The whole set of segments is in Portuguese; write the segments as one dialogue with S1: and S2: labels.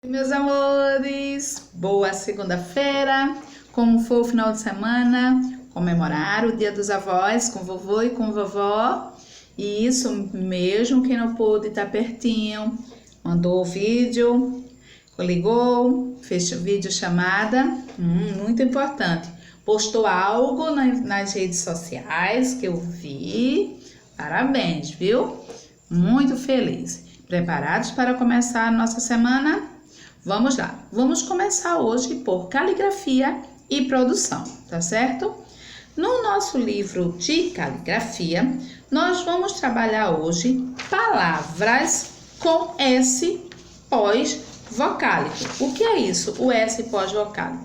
S1: Meus amores, boa segunda-feira. Como foi o final de semana? Comemorar o Dia dos Avós com vovô e com vovó. E isso mesmo, quem não pôde estar pertinho, mandou o vídeo, ligou, fez vídeo chamada, muito importante. Postou algo nas redes sociais que eu vi. Parabéns, viu? Muito feliz. Preparados para começar a nossa semana? Vamos lá, vamos começar hoje por caligrafia e produção, tá certo? No nosso livro de caligrafia, nós vamos trabalhar hoje palavras com S pós-vocálico. O que é isso, o S pós-vocálico?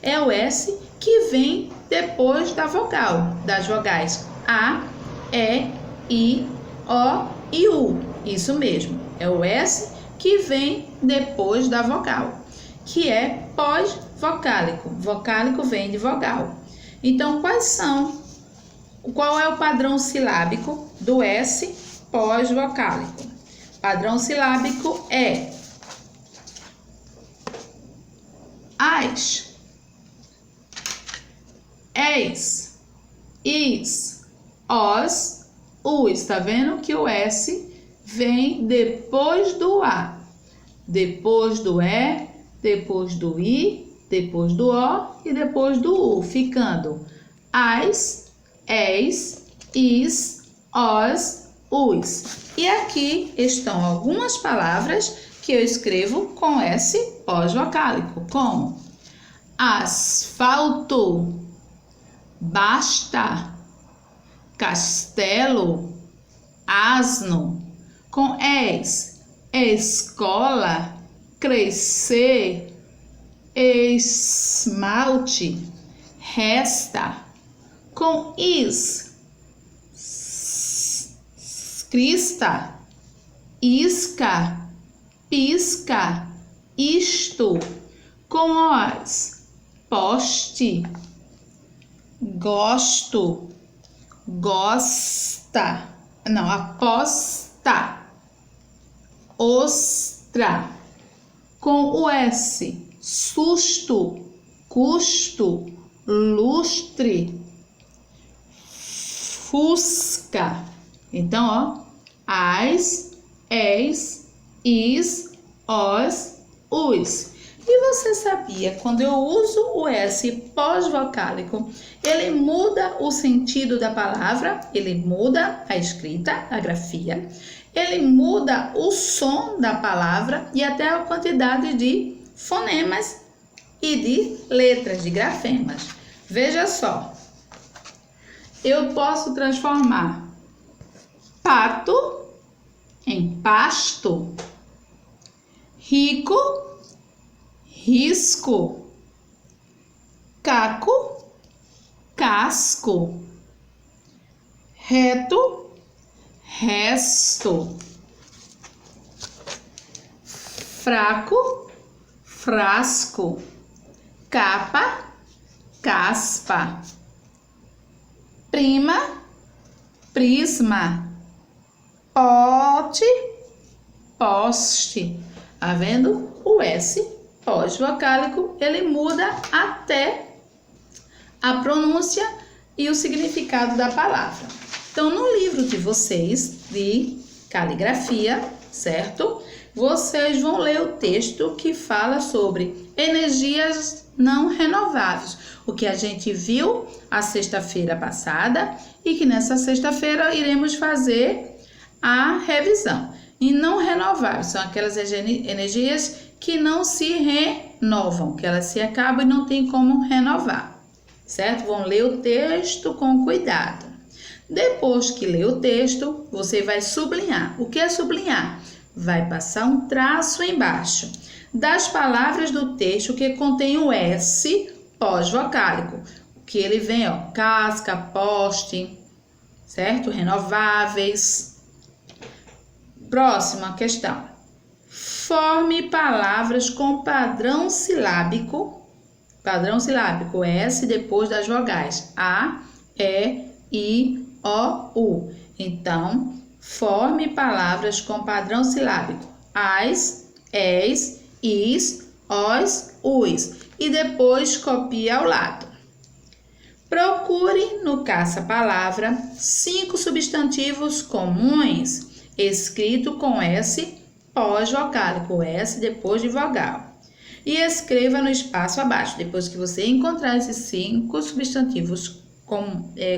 S1: É o S que vem depois da vogal, das vogais A, E, I, O e U. Isso mesmo, é o S que vem depois da vogal, que é pós-vocálico. Vocálico vem de vogal. Então, qual é o padrão silábico do S pós-vocálico? Padrão silábico é as, es, is, os. Tá vendo que o S vem depois do A, depois do E, depois do I, depois do O e depois do U, ficando as, es, is, os. E aqui estão algumas palavras que eu escrevo com S pós-vocálico, como asfalto, basta, castelo, asno. Com es, escola, crescer, esmalte, resta. Com is, crista, isca, pisca, isto. Com os, poste, gosto, gosta, não, aposta, ostra. Com o S, susto, custo, lustre, fusca. Então, ó, as, es, is, os. E você sabia, quando eu uso o S pós-vocálico, ele muda o sentido da palavra, ele muda a escrita, a grafia, ele muda o som da palavra e até a quantidade de fonemas e de letras, de grafemas. Veja só, eu posso transformar pato em pasto, rico, risco, caco, casco, reto, resto, fraco, frasco, capa, caspa, prima, prisma, pote, poste. Tá vendo? O S pós-vocálico, ele muda até a pronúncia e o significado da palavra. Então, no livro de vocês de caligrafia, certo? Vocês vão ler o texto que fala sobre energias não renováveis, o que a gente viu a sexta-feira passada e que nessa sexta-feira iremos fazer a revisão. E não renováveis são aquelas energias que não se renovam, que elas se acabam e não tem como renovar, certo? Vão ler o texto com cuidado. Depois que ler o texto, você vai sublinhar. O que é sublinhar? Vai passar um traço embaixo das palavras do texto que contém o S pós-vocálico, que ele vem, ó, casca, poste, certo? Renováveis. Próxima questão. Forme palavras com padrão silábico S depois das vogais A, E, I, O, U. Então, forme palavras com padrão silábico as, es, is, os. E depois copie ao lado. Procure no caça-palavra 5 substantivos comuns, escrito com S pós-vocálico, S depois de vogal. E escreva no espaço abaixo. Depois que você encontrar esses 5 substantivos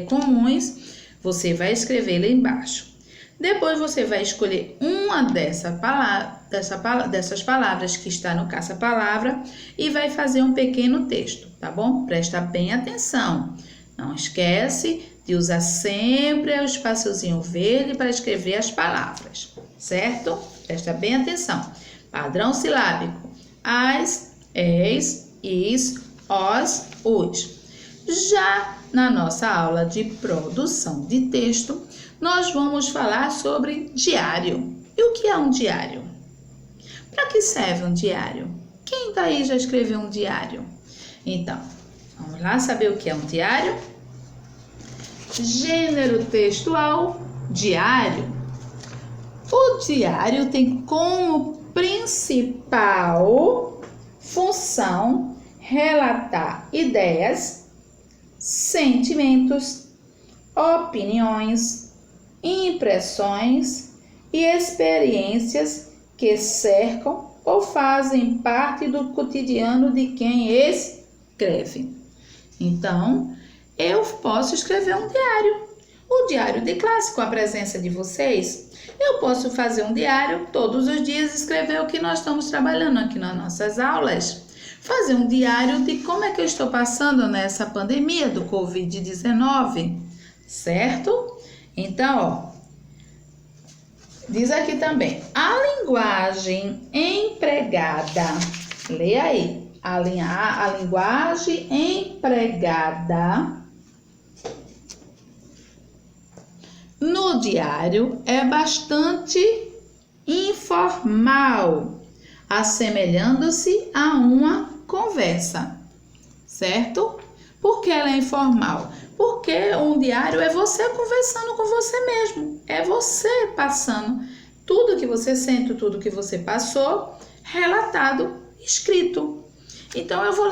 S1: comuns, você vai escrever lá embaixo. Depois você vai escolher uma dessas palavras que está no caça-palavra e vai fazer um pequeno texto, tá bom? Presta bem atenção. Não esquece de usar sempre o espaciozinho verde para escrever as palavras, certo? Presta bem atenção. Padrão silábico: as, is, os. Já na nossa aula de produção de texto, nós vamos falar sobre diário. E o que é um diário? Para que serve um diário? Quem daí já escreveu um diário? Então, vamos lá saber o que é um diário? Gênero textual, diário. O diário tem como principal função relatar ideias, sentimentos, opiniões, impressões e experiências que cercam ou fazem parte do cotidiano de quem escreve. Então, eu posso escrever um diário. O diário de classe, com a presença de vocês. Eu posso fazer um diário todos os dias, escrever o que nós estamos trabalhando aqui nas nossas aulas. Fazer um diário de como é que eu estou passando nessa pandemia do Covid-19, certo? Então, diz aqui também, a linguagem empregada, leia aí, a linguagem empregada no diário é bastante informal, assemelhando-se a uma conversa, certo? Por que ela é informal? Porque um diário é você conversando com você mesmo, é você passando tudo que você sente, tudo que você passou, relatado, escrito. Então, eu vou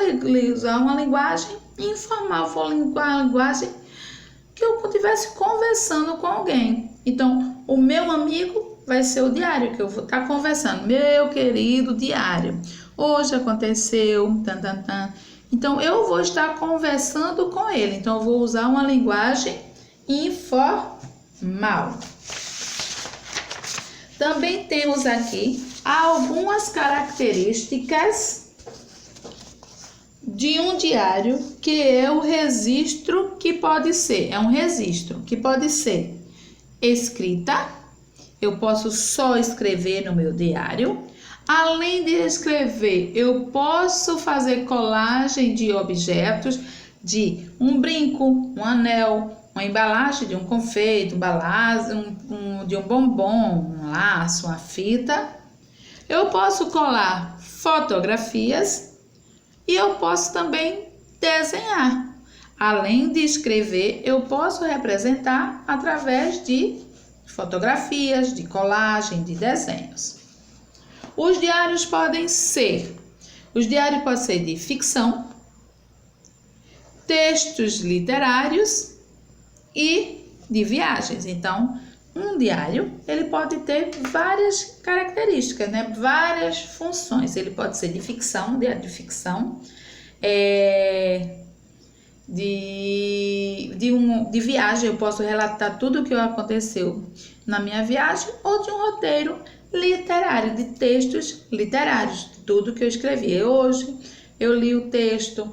S1: usar uma linguagem informal, vou usar uma linguagem que eu estivesse conversando com alguém. Então, o meu amigo vai ser o diário que eu vou estar conversando. Meu querido diário, hoje aconteceu, Então, eu vou estar conversando com ele. Então, eu vou usar uma linguagem informal. Também temos aqui algumas características de um diário, que é o registro que pode ser. É um registro que pode ser escrita. Eu posso só escrever no meu diário. Além de escrever, eu posso fazer colagem de objetos, de um brinco, um anel, uma embalagem de um confeito, de um bombom, um laço, uma fita. Eu posso colar fotografias e eu posso também desenhar. Além de escrever, eu posso representar através de fotografias, de colagem, de desenhos. Os diários podem ser de ficção, textos literários e de viagens. Então, um diário, ele pode ter várias características, né? Várias funções. Ele pode ser de ficção, diário de ficção, de viagem. Eu posso relatar tudo o que aconteceu na minha viagem, ou de um roteiro literário, de textos literários, tudo que eu escrevi. Hoje eu li o texto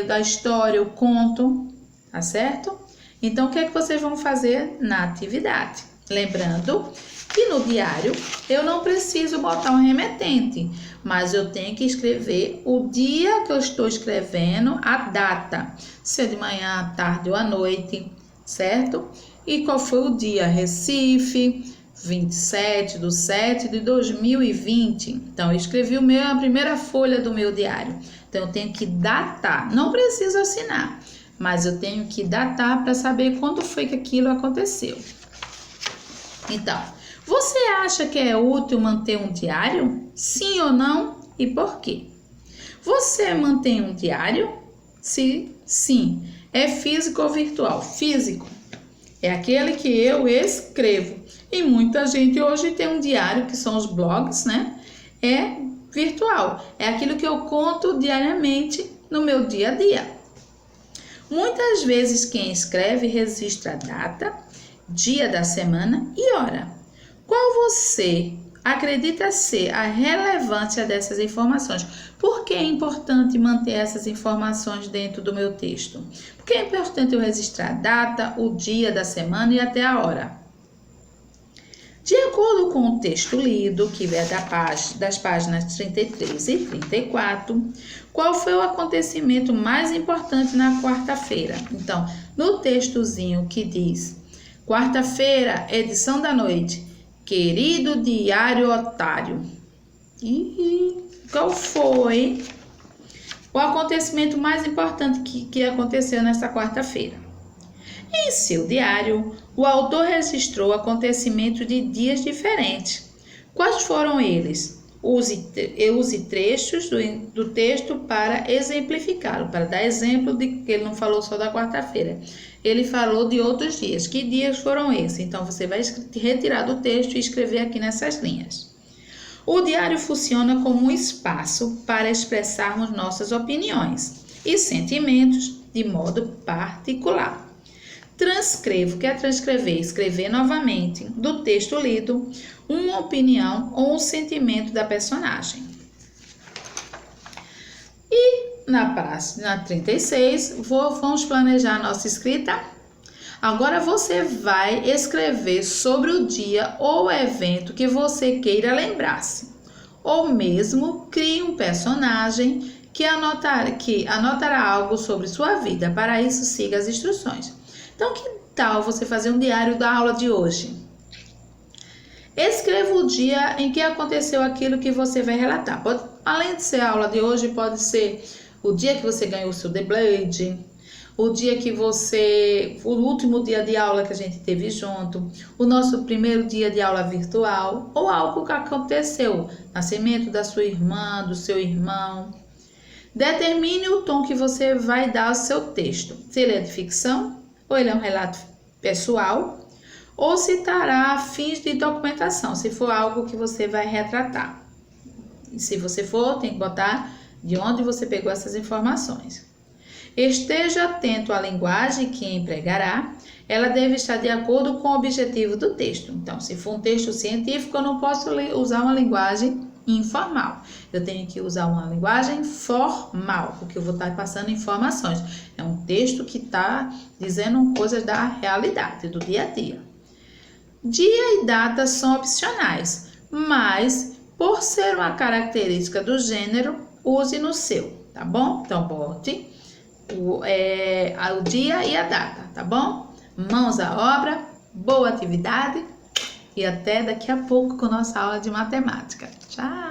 S1: da história, o conto, tá certo? Então, o que é que vocês vão fazer na atividade? Lembrando que no diário eu não preciso botar um remetente, mas eu tenho que escrever o dia que eu estou escrevendo, a data, se é de manhã, à tarde ou à noite, certo? E qual foi o dia? Recife, 27/7/2020. Então, eu escrevi a primeira folha do meu diário. Então, eu tenho que datar. Não preciso assinar, mas eu tenho que datar para saber quando foi que aquilo aconteceu. Então, você acha que é útil manter um diário? Sim ou não? e por quê. Você mantém um diário? Se sim, é físico ou virtual? Físico é aquele que eu escrevo. E muita gente hoje tem um diário, que são os blogs, né? É virtual, é aquilo que eu conto diariamente no meu dia a dia. Muitas vezes quem escreve registra a data, dia da semana e hora. Qual você acredita ser a relevância dessas informações? Por que é importante manter essas informações dentro do meu texto? Por que é importante eu registrar a data, o dia da semana e até a hora? De acordo com o texto lido, que é das páginas 33 e 34, qual foi o acontecimento mais importante na quarta-feira? Então, no textozinho que diz, quarta-feira, edição da noite, querido diário otário. E qual foi o acontecimento mais importante que aconteceu nesta quarta-feira? Em seu diário, o autor registrou acontecimentos de dias diferentes. Quais foram eles? Use trechos do texto para exemplificá-lo, para dar exemplo de que ele não falou só da quarta-feira. Ele falou de outros dias. Que dias foram esses? Então, você vai retirar do texto e escrever aqui nessas linhas. O diário funciona como um espaço para expressarmos nossas opiniões e sentimentos de modo particular. Transcrevo, que é transcrever, escrever novamente do texto lido, uma opinião ou um sentimento da personagem. E na página 36, vamos planejar a nossa escrita. Agora você vai escrever sobre o dia ou evento que você queira lembrar-se. Ou mesmo crie um personagem que anotará algo sobre sua vida. Para isso, siga as instruções. Então, que tal você fazer um diário da aula de hoje? Escreva o dia em que aconteceu aquilo que você vai relatar. Além de ser a aula de hoje, pode ser o dia que você ganhou o seu The Blade, o dia que o último dia de aula que a gente teve junto, o nosso primeiro dia de aula virtual, ou algo que aconteceu, nascimento da sua irmã, do seu irmão. Determine o tom que você vai dar ao seu texto. Se ele é de ficção, ou ele é um relato pessoal, ou citará fins de documentação, se for algo que você vai retratar. E se você for, tem que botar de onde você pegou essas informações. Esteja atento à linguagem que empregará, ela deve estar de acordo com o objetivo do texto. Então, se for um texto científico, eu não posso usar uma linguagem informal. Eu tenho que usar uma linguagem formal, porque eu vou estar passando informações. É um texto que está dizendo coisas da realidade, do dia a dia. Dia e data são opcionais, mas por ser uma característica do gênero, use no seu, tá bom? Então, bote o dia e a data, tá bom? Mãos à obra, boa atividade e até daqui a pouco com nossa aula de matemática. Tchau!